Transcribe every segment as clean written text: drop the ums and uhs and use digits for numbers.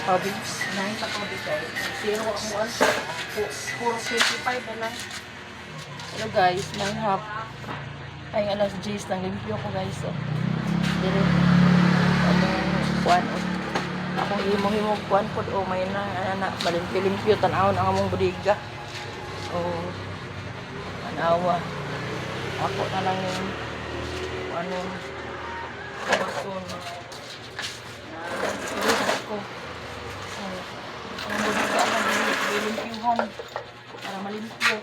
Habis, nahin sa tubig ay 0 ang 1. Puro 25 na lang. Hello guys, may hap. Ay, alas 10 nang limpyo ko guys. So, dire. Kuan. Akong himo-himo kuan po. O may na, malimpyo-limpyo. Tanaw na among budiga. O, tanawa. Ako na lang yung anong bason. Ko. Ang budiga na bilimpyuhan. Para malimpyo.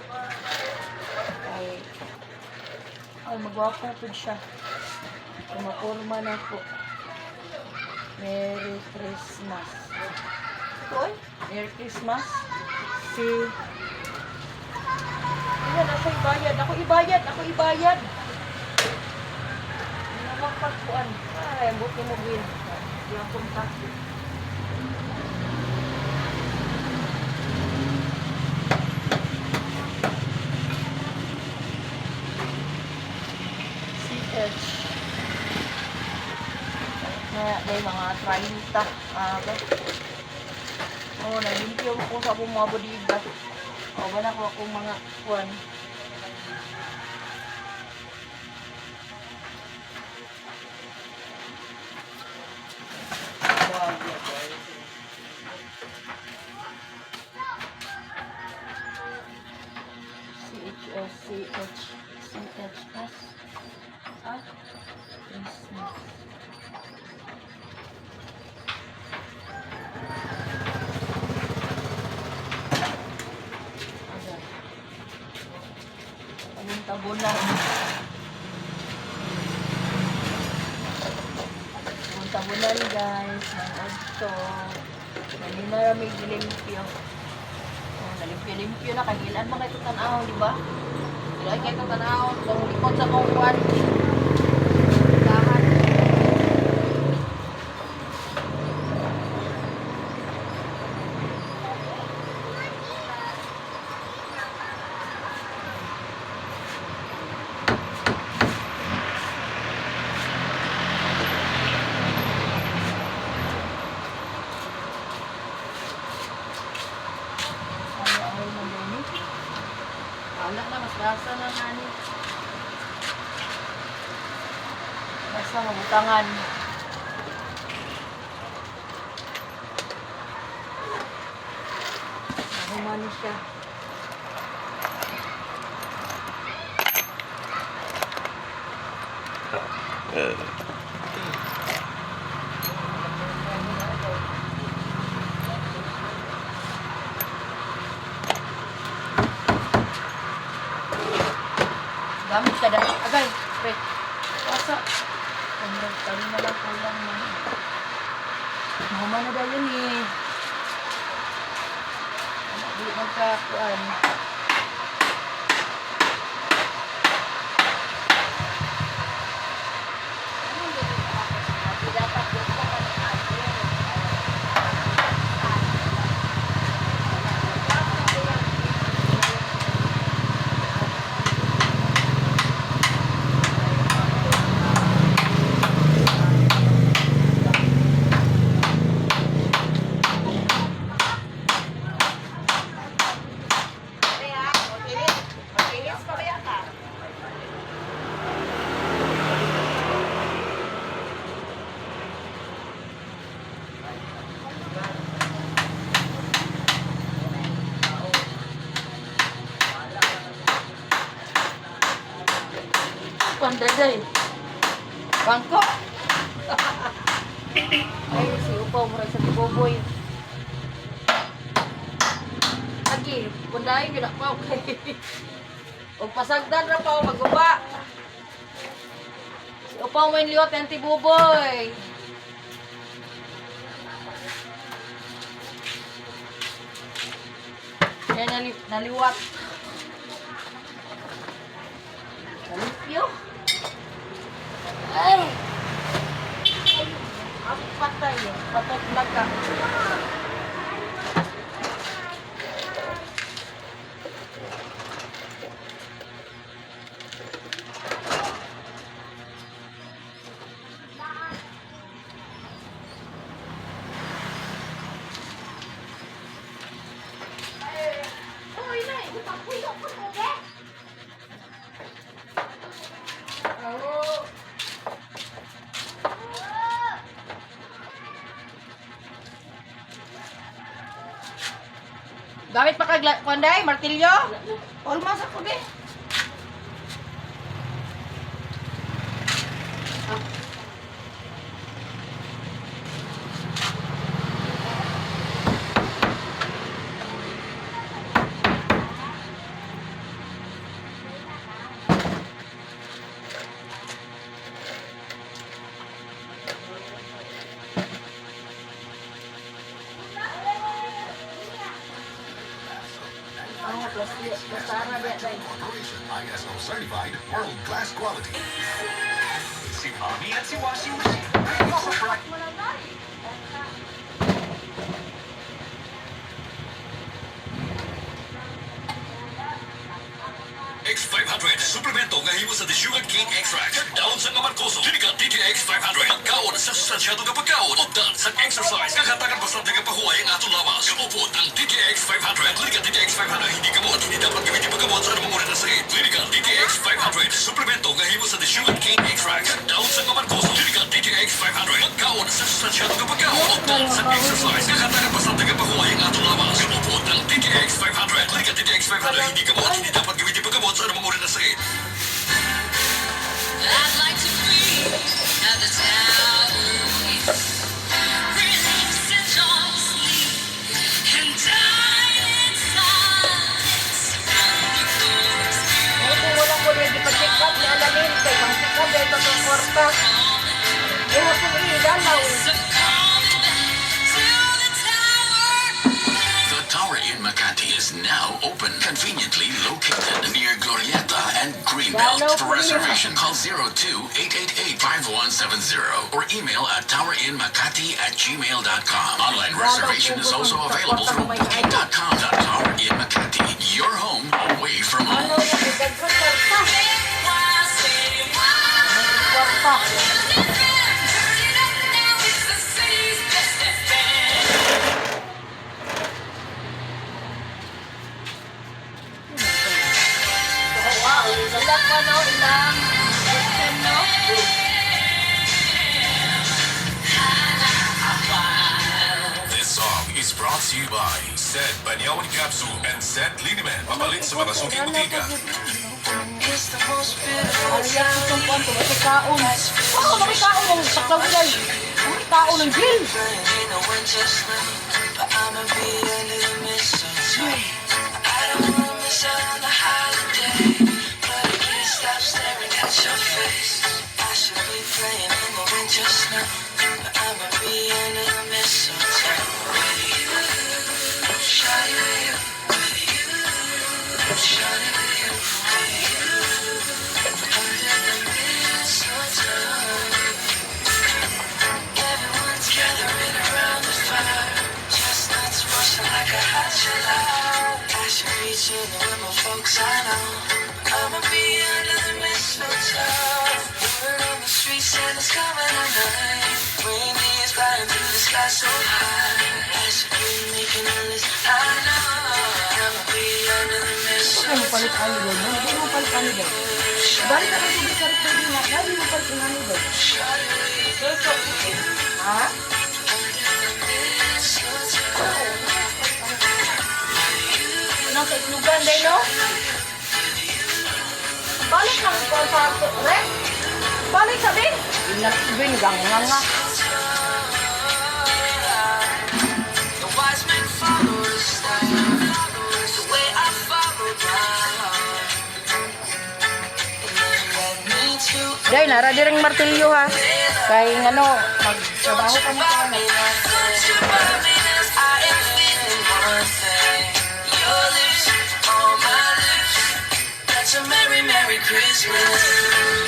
Ay, magwapo po siya. Kumaporma na po. Merry Christmas. Oy, Merry Christmas. Si... Ayan, ako ibayad. Ako ibayad. Hindi na magpagpuan. Ay, ang buti mo, Will. Yung kontak. May mga 30. Nalimpyo ko sa akong mga bodiga. Wala ko akong mga kuwan. CHS. Christmas. Tabunan. Tabunan guys. Ito. Kanina may limpyo. Nalimpyo na. Kagilan mga ito tanaw, di ba? Kailan kayo ito tanaw. Itong likod sa kongkuan. Wala na, mas basa na nani. Basta mabutangan. Nahumani siya. Gamit ka dahil. Agay, pre. Wasa. Kali na lang kulang na. Mahuma na dahil yun eh. Di magkakuan. Pandaday. Bangko. Ay, si Upaw mo rin sa Tiboboy. Lagi, pundahin yun ako. Huwag pasagdan na pa, maguba. Si Upaw mo yung liwat ng Tiboboy. Yan, naliwat. Nalimpyo. Ay! Ang patay eh. Patay talaga. Gamit pa kag kuanday, martilyo? Olmas ako di. Corporation ISO certified world-class quality. Si Mommy at si Washing Machine. Ready for practice. X500 suplemento nga himo sa Sugar Cane Extract. Down sa Marcoso. Dinikan DTX 500. Pagkaon sa sustansyado nga pagkaon. Ugdan sa exercise. Kakatagan basta nga pahuway ang atong lawas. Kamupot ang DTX 500. Dinikan DTX 500 hindi gamot. Hindi dapat gamitin paggamot sa anumang uri na sakit. Dinikan DTX 500 suplemento nga himo sa Sugar Cane Extract. Down sa Marcoso. Dinikan DTX 500. Pagkaon sa sustansyado nga pagkaon. Ugdan sa exercise. Kakatagan basta nga pahuway ang atong lawas. Kamupot ang DTX 500. Dinikan DTX 500 hindi gamot. Hindi dapat gamitin paggamot sa anumang uri na sakit. I'd like to be at the tower, relax and don't sleep, and die in silence from the doors. Kung walang ko rin ipa-check up ni Alamin, kay pang check up dahil pag kwarta. Kaya kung igalaw. So call me back to the tower. The Tower in Makati is now open, conveniently located near Glorieta and Greenbelt. For reservation, call 02-888-5170 or email at towerinmakati@gmail.com. Online reservation is also available through booking.com. Tower in Makati, your home away from home. Ano yung bigag ko kwarta? Why say why? Kwarta. Turn it up now, it's the city's best FM. Wow, ilang ka no, ilang system no? This song is brought to you by Set Banyawan Capsule and Set Liniman. Mapalit sa mga suking butika. Aliyak ko itong kwanto, may kaon. Wow, may kaon ng saklaw guys. May kaon ng grill. Everyone's gathering around the fire, chestnuts roasting like a hot July. I should be chilling with my folks, I know. I'ma be under the mistletoe. Word on the street, Santa's coming tonight. Reindeer's flying through the sky so high. I should be making a list, I know. I'ma be under the Ano mo palit mistletoe. ano doon? Hindi mo palit ano doon? Balik ka kasi sa rin pwede nga. Dahil mo palit ano doon? Ha? Nasa itlugan din, no? Balik lang ko sa re? Balik sa bin? Inasbin, ganganga. The wise men follow the star, the way I followed my heart. And then led me to Day, nara direng martilyo ha. Kay ano, magtrabaho ka mo sa ano. I am feeling one thing. Your lips on my lips. That's a merry, merry Christmas.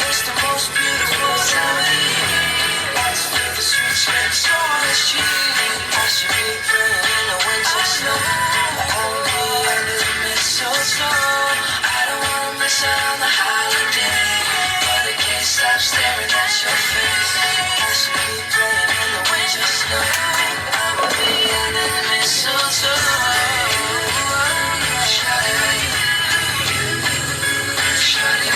It's the most beautiful time of year. Lights with the sweet smells so on the street. I should be playing in the winter snow. I'll be under the mistletoe. I don't wanna miss out on the holiday, but I can't stop staring at your face. I should be playing in the winter snow. I'll be under the mistletoe. Shawty, shawty,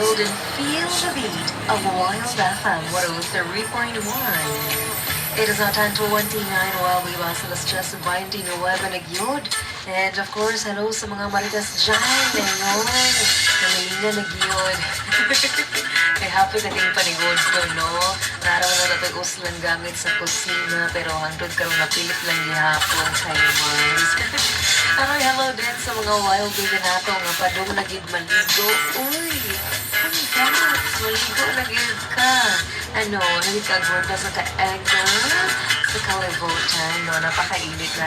settled and feel the beat of Wild FM 103.1. It is now 10:29 while we was alas 10:29 na gyud. And of course, hello sa mga maritas dyan ngayon. Namilingan na gyud. Kay hapon na kayong panigod ko, no? Naraw na natin uslan gamit sa kusina, pero hangtod karong napilit lang gihapon sa imars. Aroy, hello din sa mga wild baby nato nga padung na gid maligo. Uy, congrats! Maligo na gid ka. Ano, nagkagwanda sa ka-egg sa kalibutan, no? Napakainit na.